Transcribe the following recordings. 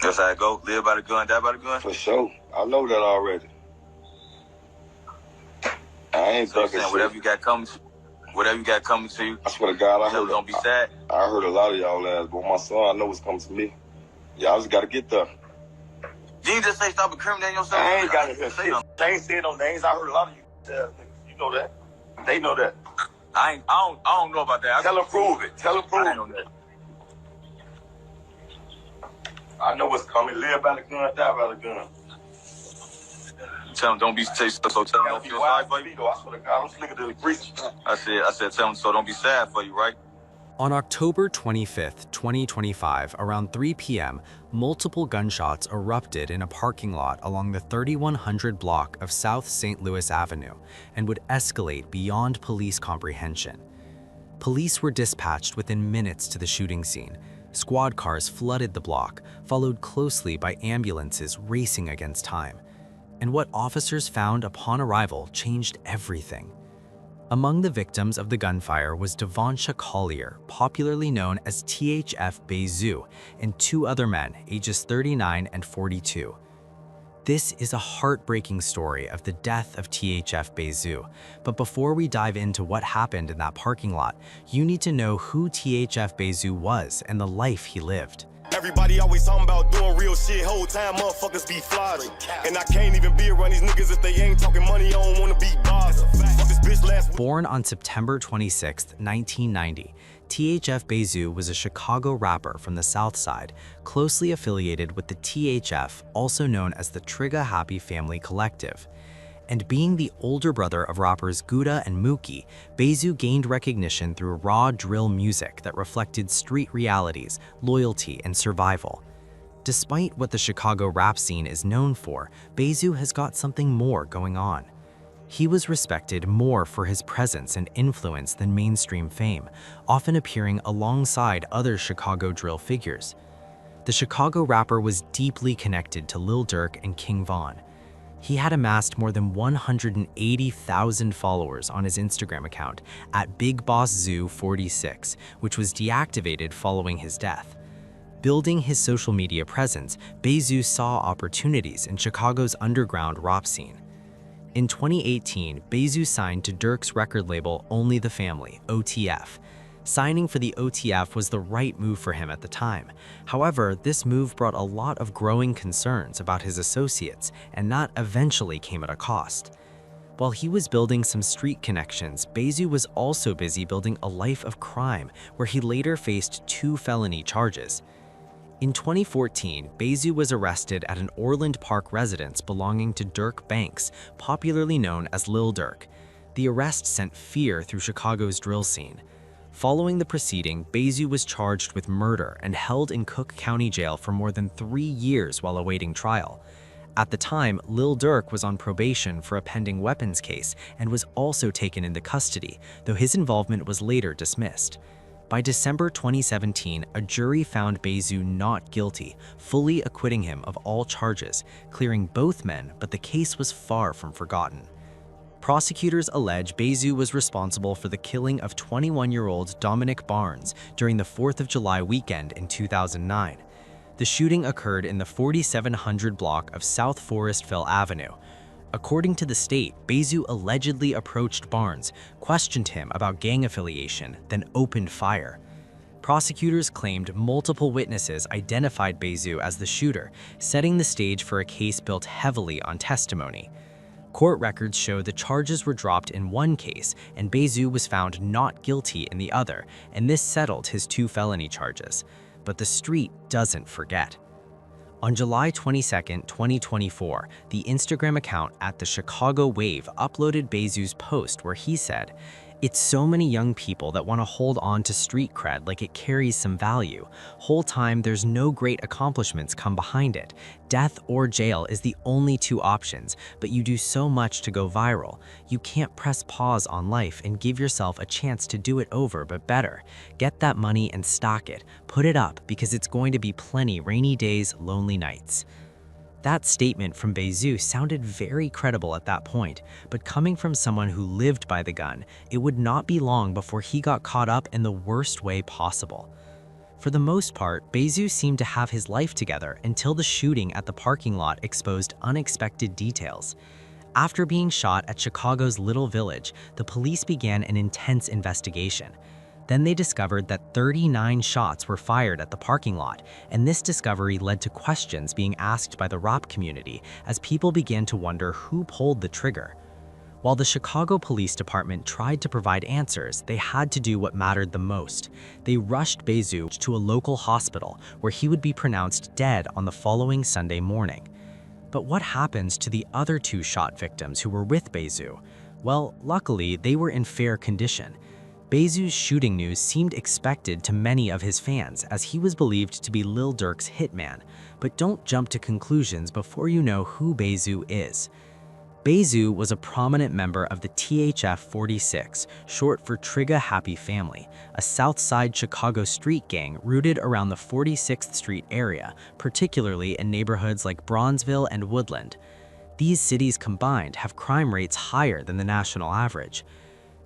That's how it go. Live by the gun, die by the gun. For sure. I know that already. I ain't so saying whatever you got coming to you. I swear to God, I heard. Don't be sad. I heard a lot of y'all ass, but my son, I know what's coming to me. Y'all just gotta get there. You ain't just say stop incriminating yourself. I ain't got to say I ain't saying no names. I heard a lot of you niggas. You know that. They know that. I don't know about that. Tell them prove it. Tell them prove it. I know what's coming. Live by the gun, die by the gun. Tell them don't be so tell them don't feel sorry for you. I swear to God, I'm slicker than the preacher. I said tell them so don't be sad for you, right? On October 25, 2025, around 3 p.m., multiple gunshots erupted in a parking lot along the 3100 block of South St. Louis Avenue and would escalate beyond police comprehension. Police were dispatched within minutes to the shooting scene. Squad cars flooded the block, followed closely by ambulances racing against time. And what officers found upon arrival changed everything. Among the victims of the gunfire was Devonsha Collier, popularly known as THF Bezu, and two other men, ages 39 and 42. This is a heartbreaking story of the death of THF Bezu, but before we dive into what happened in that parking lot, you need to know who THF Bezu was and the life he lived. Everybody always talking about doing real shit, whole time motherfuckers be flooding. And I can't even be around these niggas if they ain't talking money, I don't wanna be bothered. Born on September 26, 1990, THF Bezu was a Chicago rapper from the South Side, closely affiliated with the THF, also known as the Trigga Happy Family Collective. And being the older brother of rappers Gouda and Mookie, Bezu gained recognition through raw drill music that reflected street realities, loyalty, and survival. Despite what the Chicago rap scene is known for, Bezu has got something more going on. He was respected more for his presence and influence than mainstream fame, often appearing alongside other Chicago drill figures. The Chicago rapper was deeply connected to Lil Durk and King Von. He had amassed more than 180,000 followers on his Instagram account at BigBossZoo46, which was deactivated following his death. Building his social media presence, Bezu saw opportunities in Chicago's underground rap scene. In 2018, Bezu signed to Durk's record label Only the Family, OTF. Signing for the OTF was the right move for him at the time. However, this move brought a lot of growing concerns about his associates, and that eventually came at a cost. While he was building some street connections, Bezu was also busy building a life of crime, where he later faced 2 felony charges. In 2014, Bezu was arrested at an Orland Park residence belonging to Durk Banks, popularly known as Lil Durk. The arrest sent fear through Chicago's drill scene. Following the proceeding, Bezu was charged with murder and held in Cook County Jail for more than 3 years while awaiting trial. At the time, Lil Durk was on probation for a pending weapons case and was also taken into custody, though his involvement was later dismissed. By December 2017, a jury found Bezu not guilty, fully acquitting him of all charges, clearing both men, but the case was far from forgotten. Prosecutors allege Bezu was responsible for the killing of 21-year-old Dominic Barnes during the 4th of July weekend in 2009. The shooting occurred in the 4700 block of South Forestville Avenue. According to the state, Bezu allegedly approached Barnes, questioned him about gang affiliation, then opened fire. Prosecutors claimed multiple witnesses identified Bezu as the shooter, setting the stage for a case built heavily on testimony. Court records show the charges were dropped in one case, and Bezu was found not guilty in the other, and this settled his 2 felony charges. But the street doesn't forget. On July 22, 2024, the Instagram account at the Chicago Wave uploaded Bezu's post where he said, "It's so many young people that want to hold on to street cred like it carries some value. Whole time there's no great accomplishments come behind it. Death or jail is the only 2 options, but you do so much to go viral. You can't press pause on life and give yourself a chance to do it over but better. Get that money and stock it. Put it up because it's going to be plenty rainy days, lonely nights." That statement from Bezu sounded very credible at that point, but coming from someone who lived by the gun, it would not be long before he got caught up in the worst way possible. For the most part, Bezu seemed to have his life together until the shooting at the parking lot exposed unexpected details. After being shot at Chicago's Little Village, the police began an intense investigation. Then they discovered that 39 shots were fired at the parking lot, and this discovery led to questions being asked by the rap community as people began to wonder who pulled the trigger. While the Chicago Police Department tried to provide answers, they had to do what mattered the most. They rushed Bezu to a local hospital where he would be pronounced dead on the following Sunday morning. But what happens to the other 2 shot victims who were with Bezu? Well, luckily, they were in fair condition. Bezu's shooting news seemed expected to many of his fans as he was believed to be Lil Durk's hitman. But don't jump to conclusions before you know who Bezu is. Bezu was a prominent member of the THF-46, short for Trigga Happy Family, a South Side Chicago street gang rooted around the 46th Street area, particularly in neighborhoods like Bronzeville and Woodland. These cities combined have crime rates higher than the national average.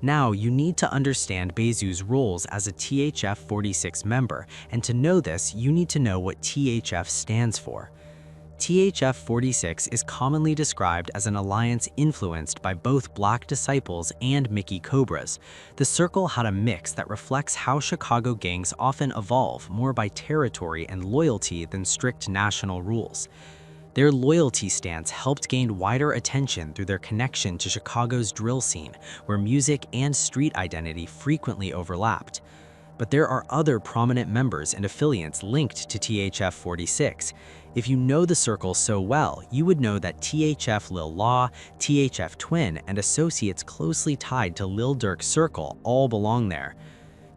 Now, you need to understand Bezu's roles as a THF-46 member, and to know this, you need to know what THF stands for. THF-46 is commonly described as an alliance influenced by both Black Disciples and Mickey Cobras. The circle had a mix that reflects how Chicago gangs often evolve more by territory and loyalty than strict national rules. Their loyalty stance helped gain wider attention through their connection to Chicago's drill scene, where music and street identity frequently overlapped. But there are other prominent members and affiliates linked to THF-46. If you know the circle so well, you would know that THF Lil Law, THF Twin, and associates closely tied to Lil Durk's circle all belong there.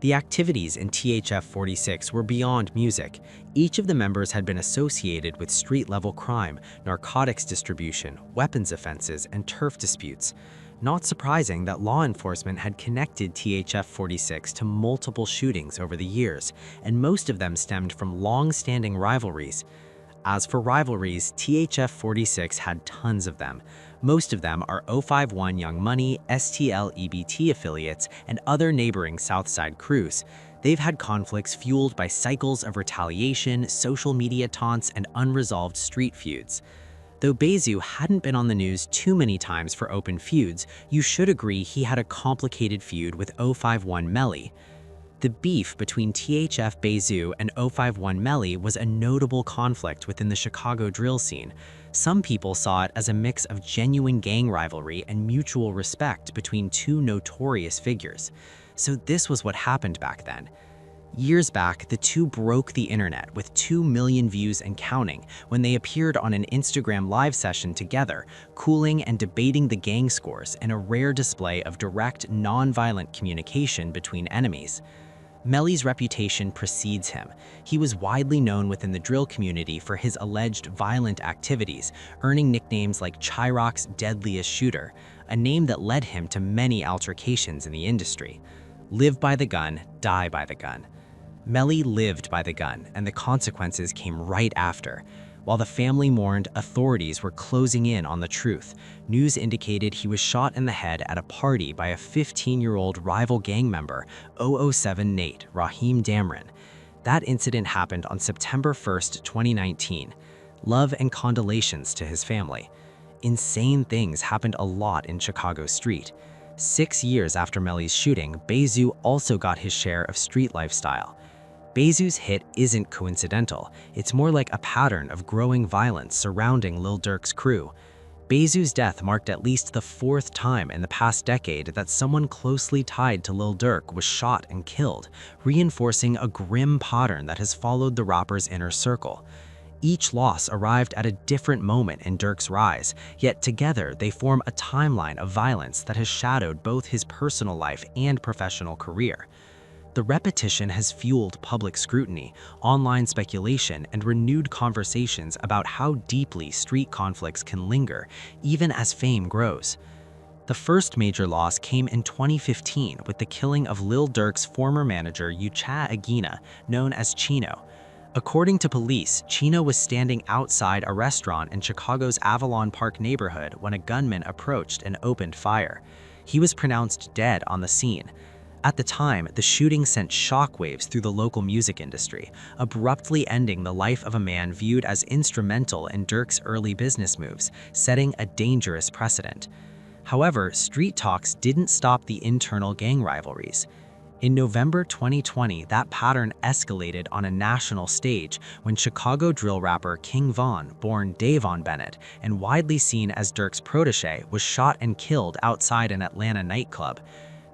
The activities in THF-46 were beyond music. Each of the members had been associated with street-level crime, narcotics distribution, weapons offenses, and turf disputes. Not surprising that law enforcement had connected THF-46 to multiple shootings over the years, and most of them stemmed from long-standing rivalries. As for rivalries, THF-46 had tons of them. Most of them are 051 Young Money, STL EBT affiliates, and other neighboring Southside crews. They've had conflicts fueled by cycles of retaliation, social media taunts, and unresolved street feuds. Though Bezu hadn't been on the news too many times for open feuds, you should agree he had a complicated feud with 051 Melly. The beef between THF Bezu and 051 Melly was a notable conflict within the Chicago drill scene. Some people saw it as a mix of genuine gang rivalry and mutual respect between 2 notorious figures. So this was what happened back then. Years back, the 2 broke the internet with 2 million views and counting when they appeared on an Instagram live session together, cooling and debating the gang scores in a rare display of direct, non-violent communication between enemies. Melly's reputation precedes him. He was widely known within the drill community for his alleged violent activities, earning nicknames like Chiroc's deadliest shooter, a name that led him to many altercations in the industry. Live by the gun, die by the gun. Melly lived by the gun, and the consequences came right after. While the family mourned, authorities were closing in on the truth. News indicated he was shot in the head at a party by a 15-year-old rival gang member, 007 Nate, Raheem Damron. That incident happened on September 1st, 2019. Love and condolences to his family. Insane things happened a lot in Chicago street. 6 years after Melly's shooting, Bezu also got his share of street lifestyle. Bezu's hit isn't coincidental. It's more like a pattern of growing violence surrounding Lil Durk's crew. Bezu's death marked at least the 4th time in the past decade that someone closely tied to Lil Durk was shot and killed, reinforcing a grim pattern that has followed the rapper's inner circle. Each loss arrived at a different moment in Durk's rise, yet together they form a timeline of violence that has shadowed both his personal life and professional career. The repetition has fueled public scrutiny, online speculation, and renewed conversations about how deeply street conflicts can linger, even as fame grows. The first major loss came in 2015 with the killing of Lil Durk's former manager Ucha Aguina, known as Chino. According to police, Chino was standing outside a restaurant in Chicago's Avalon Park neighborhood when a gunman approached and opened fire. He was pronounced dead on the scene. At the time, the shooting sent shockwaves through the local music industry, abruptly ending the life of a man viewed as instrumental in Dirk's early business moves, setting a dangerous precedent. However, street talks didn't stop the internal gang rivalries. In November 2020, that pattern escalated on a national stage when Chicago drill rapper King Von, born Davon Bennett and widely seen as Dirk's protege, was shot and killed outside an Atlanta nightclub.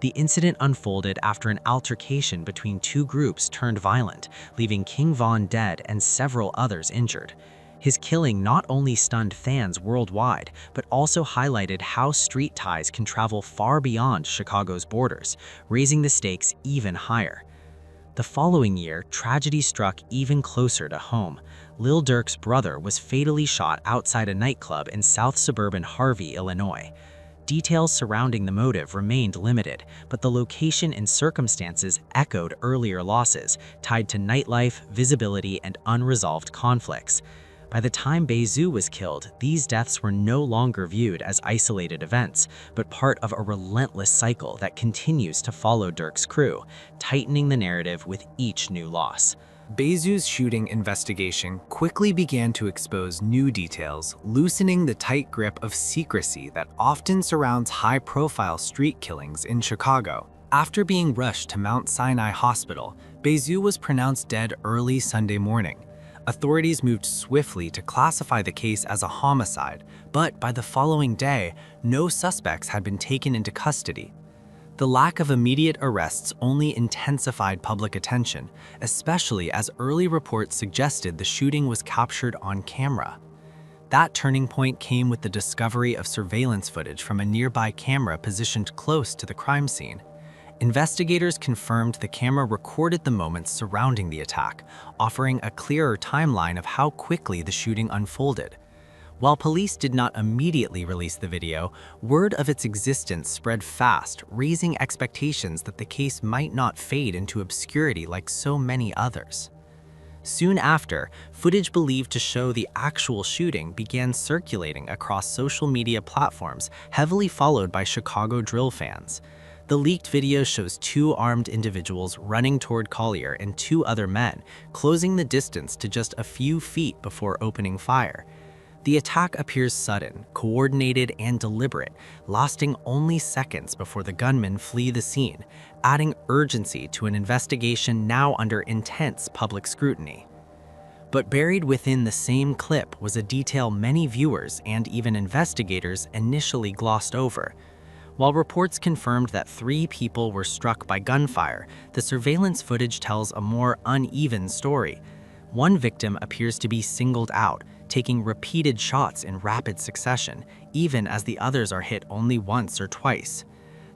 The incident unfolded after an altercation between two groups turned violent, leaving King Von dead and several others injured. His killing not only stunned fans worldwide, but also highlighted how street ties can travel far beyond Chicago's borders, raising the stakes even higher. The following year, tragedy struck even closer to home. Lil Durk's brother was fatally shot outside a nightclub in south suburban Harvey, Illinois. Details surrounding the motive remained limited, but the location and circumstances echoed earlier losses tied to nightlife, visibility, and unresolved conflicts. By the time Bezu was killed, these deaths were no longer viewed as isolated events, but part of a relentless cycle that continues to follow Dirk's crew, tightening the narrative with each new loss. Bezu's shooting investigation quickly began to expose new details, loosening the tight grip of secrecy that often surrounds high-profile street killings in Chicago. After being rushed to Mount Sinai Hospital, Bezu was pronounced dead early Sunday morning. Authorities moved swiftly to classify the case as a homicide, but by the following day, no suspects had been taken into custody. The lack of immediate arrests only intensified public attention, especially as early reports suggested the shooting was captured on camera. That turning point came with the discovery of surveillance footage from a nearby camera positioned close to the crime scene. Investigators confirmed the camera recorded the moments surrounding the attack, offering a clearer timeline of how quickly the shooting unfolded. While police did not immediately release the video, word of its existence spread fast, raising expectations that the case might not fade into obscurity like so many others. Soon after, footage believed to show the actual shooting began circulating across social media platforms, heavily followed by Chicago drill fans. The leaked video shows two armed individuals running toward Collier and two other men, closing the distance to just a few feet before opening fire. The attack appears sudden, coordinated, and deliberate, lasting only seconds before the gunmen flee the scene, adding urgency to an investigation now under intense public scrutiny. But buried within the same clip was a detail many viewers and even investigators initially glossed over. While reports confirmed that 3 people were struck by gunfire, the surveillance footage tells a more uneven story. One victim appears to be singled out, taking repeated shots in rapid succession, even as the others are hit only once or twice.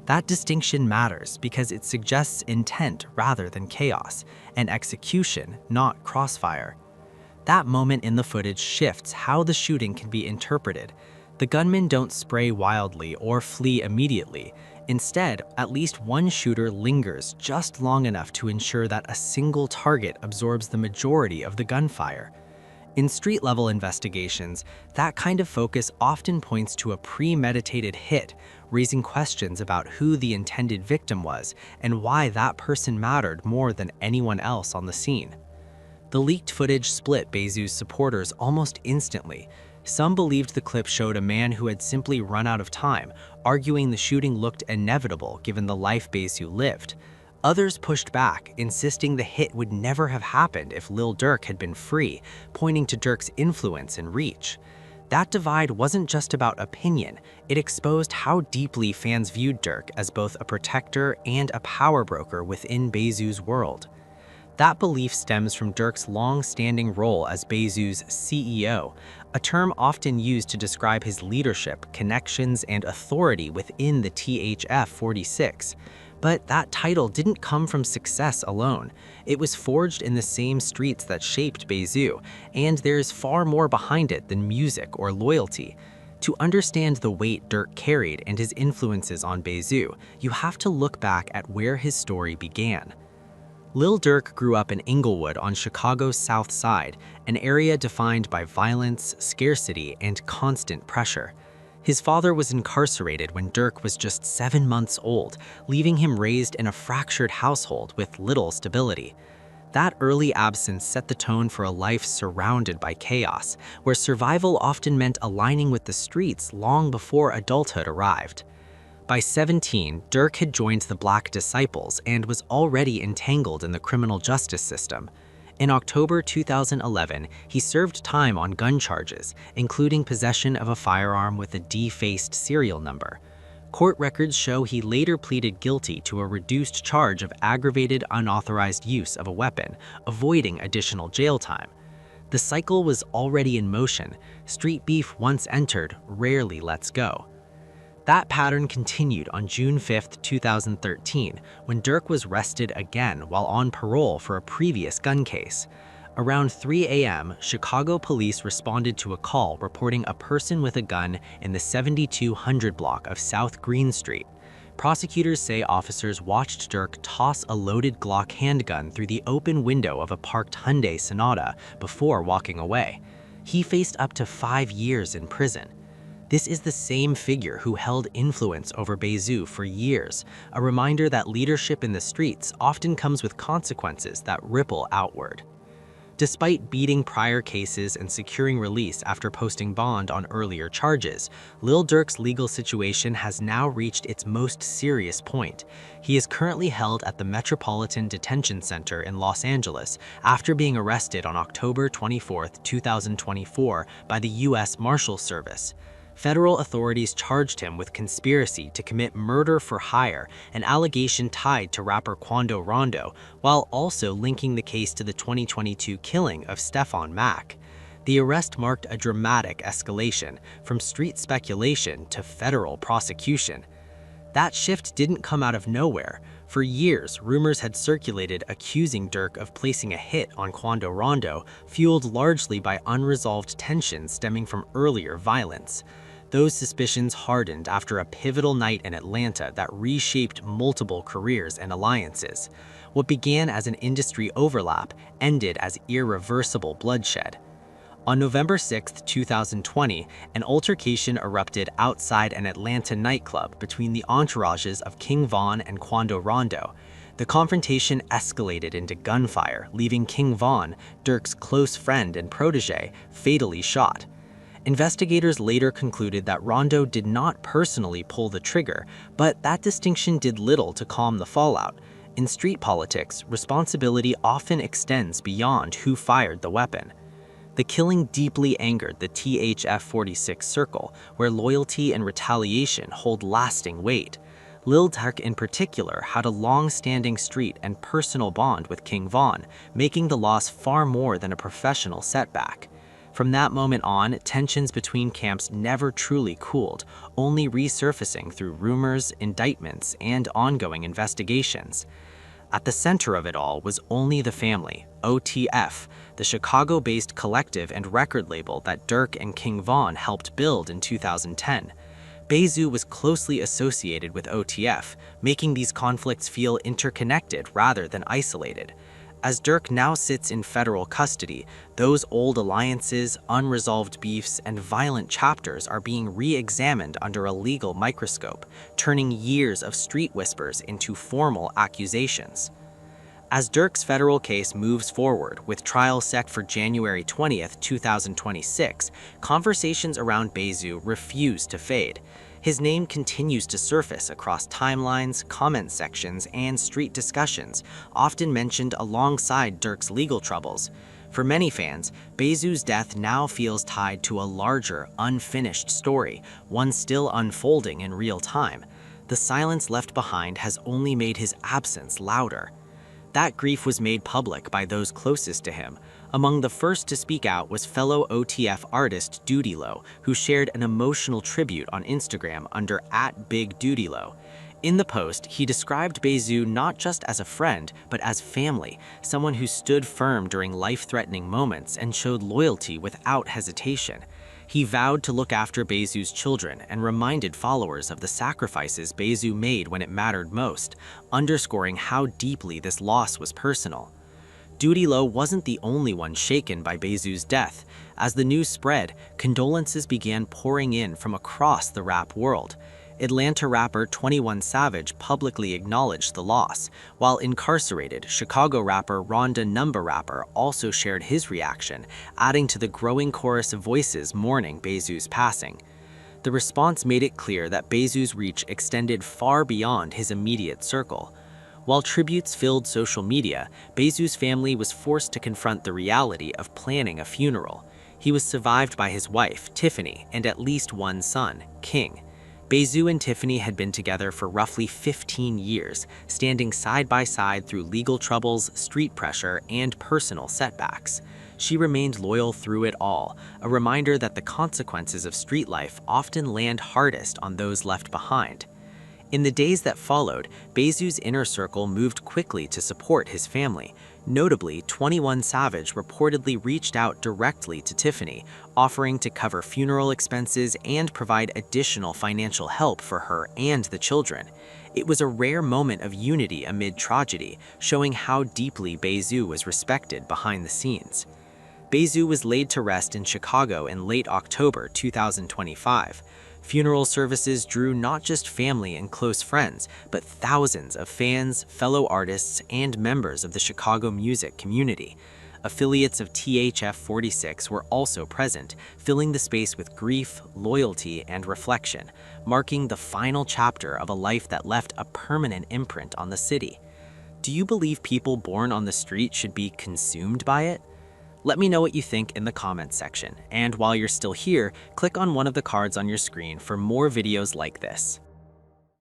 That distinction matters because it suggests intent rather than chaos, and execution, not crossfire. That moment in the footage shifts how the shooting can be interpreted. The gunmen don't spray wildly or flee immediately. Instead, at least one shooter lingers just long enough to ensure that a single target absorbs the majority of the gunfire. In street-level investigations, that kind of focus often points to a premeditated hit, raising questions about who the intended victim was and why that person mattered more than anyone else on the scene. The leaked footage split Bezu's supporters almost instantly. Some believed the clip showed a man who had simply run out of time, arguing the shooting looked inevitable given the life Bezu lived. Others pushed back, insisting the hit would never have happened if Lil Durk had been free, pointing to Durk's influence and reach. That divide wasn't just about opinion, it exposed how deeply fans viewed Durk as both a protector and a power broker within Bezu's world. That belief stems from Durk's long-standing role as Bezu's CEO, a term often used to describe his leadership, connections, and authority within the THF-46. But that title didn't come from success alone. It was forged in the same streets that shaped Bezu, and there's far more behind it than music or loyalty. To understand the weight Durk carried and his influences on Bezu, you have to look back at where his story began. Lil Durk grew up in Inglewood on Chicago's South Side, an area defined by violence, scarcity, and constant pressure. His father was incarcerated when Dirk was just 7 months old, leaving him raised in a fractured household with little stability. That early absence set the tone for a life surrounded by chaos, where survival often meant aligning with the streets long before adulthood arrived. By 17, Dirk had joined the Black Disciples and was already entangled in the criminal justice system. In October 2011, he served time on gun charges, including possession of a firearm with a defaced serial number. Court records show he later pleaded guilty to a reduced charge of aggravated unauthorized use of a weapon, avoiding additional jail time. The cycle was already in motion. Street beef once entered rarely lets go. That pattern continued on June 5, 2013, when Dirk was arrested again while on parole for a previous gun case. Around 3 a.m., Chicago police responded to a call reporting a person with a gun in the 7200 block of South Green Street. Prosecutors say officers watched Dirk toss a loaded Glock handgun through the open window of a parked Hyundai Sonata before walking away. He faced up to 5 years in prison. This is the same figure who held influence over Bezu for years, a reminder that leadership in the streets often comes with consequences that ripple outward. Despite beating prior cases and securing release after posting bond on earlier charges, Lil Durk's legal situation has now reached its most serious point. He is currently held at the Metropolitan Detention Center in Los Angeles after being arrested on October 24, 2024 by the U.S. Marshals Service. Federal authorities charged him with conspiracy to commit murder for hire, an allegation tied to rapper Quando Rondo, while also linking the case to the 2022 killing of Stefan Mack. The arrest marked a dramatic escalation, from street speculation to federal prosecution. That shift didn't come out of nowhere. For years, rumors had circulated accusing Dirk of placing a hit on Quando Rondo, fueled largely by unresolved tensions stemming from earlier violence. Those suspicions hardened after a pivotal night in Atlanta that reshaped multiple careers and alliances. What began as an industry overlap ended as irreversible bloodshed. On November 6, 2020, an altercation erupted outside an Atlanta nightclub between the entourages of King Von and Quando Rondo. The confrontation escalated into gunfire, leaving King Von, Dirk's close friend and protege, fatally shot. Investigators later concluded that Rondo did not personally pull the trigger, but that distinction did little to calm the fallout. In street politics, responsibility often extends beyond who fired the weapon. The killing deeply angered the THF-46 circle, where loyalty and retaliation hold lasting weight. Lil Durk in particular had a long-standing street and personal bond with King Von, making the loss far more than a professional setback. From that moment on, tensions between camps never truly cooled, only resurfacing through rumors, indictments, and ongoing investigations. At the center of it all was Only the Family, OTF, the Chicago-based collective and record label that Dirk and King Von helped build in 2010. Bezu was closely associated with OTF, making these conflicts feel interconnected rather than isolated. As Dirk now sits in federal custody, those old alliances, unresolved beefs, and violent chapters are being re-examined under a legal microscope, turning years of street whispers into formal accusations. As Dirk's federal case moves forward, with trial set for January 20, 2026, conversations around Bezu refuse to fade. His name continues to surface across timelines, comment sections, and street discussions, often mentioned alongside Dirk's legal troubles. For many fans, Bezu's death now feels tied to a larger, unfinished story, one still unfolding in real time. The silence left behind has only made his absence louder. That grief was made public by those closest to him. Among the first to speak out was fellow OTF artist Dutylo, who shared an emotional tribute on Instagram under @BigDutylo. In the post, he described Bezu not just as a friend, but as family, someone who stood firm during life-threatening moments and showed loyalty without hesitation. He vowed to look after Bezu's children and reminded followers of the sacrifices Bezu made when it mattered most, underscoring how deeply this loss was personal. Dutylo wasn't the only one shaken by Bezu's death. As the news spread, condolences began pouring in from across the rap world. Atlanta rapper 21 Savage publicly acknowledged the loss, while incarcerated Chicago rapper Rhonda Number Rapper also shared his reaction, adding to the growing chorus of voices mourning Bezu's passing. The response made it clear that Bezu's reach extended far beyond his immediate circle. While tributes filled social media, Bezu's family was forced to confront the reality of planning a funeral. He was survived by his wife, Tiffany, and at least one son, King. Bezu and Tiffany had been together for roughly 15 years, standing side by side through legal troubles, street pressure, and personal setbacks. She remained loyal through it all, a reminder that the consequences of street life often land hardest on those left behind. In the days that followed, Bezu's inner circle moved quickly to support his family. Notably, 21 Savage reportedly reached out directly to Tiffany, offering to cover funeral expenses and provide additional financial help for her and the children. It was a rare moment of unity amid tragedy, showing how deeply Bezu was respected behind the scenes. Bezu was laid to rest in Chicago in late October 2025. Funeral services drew not just family and close friends, but thousands of fans, fellow artists, and members of the Chicago music community. Affiliates of THF 46 were also present, filling the space with grief, loyalty, and reflection, marking the final chapter of a life that left a permanent imprint on the city. Do you believe people born on the street should be consumed by it? Let me know what you think in the comments section, and while you're still here, click on one of the cards on your screen for more videos like this.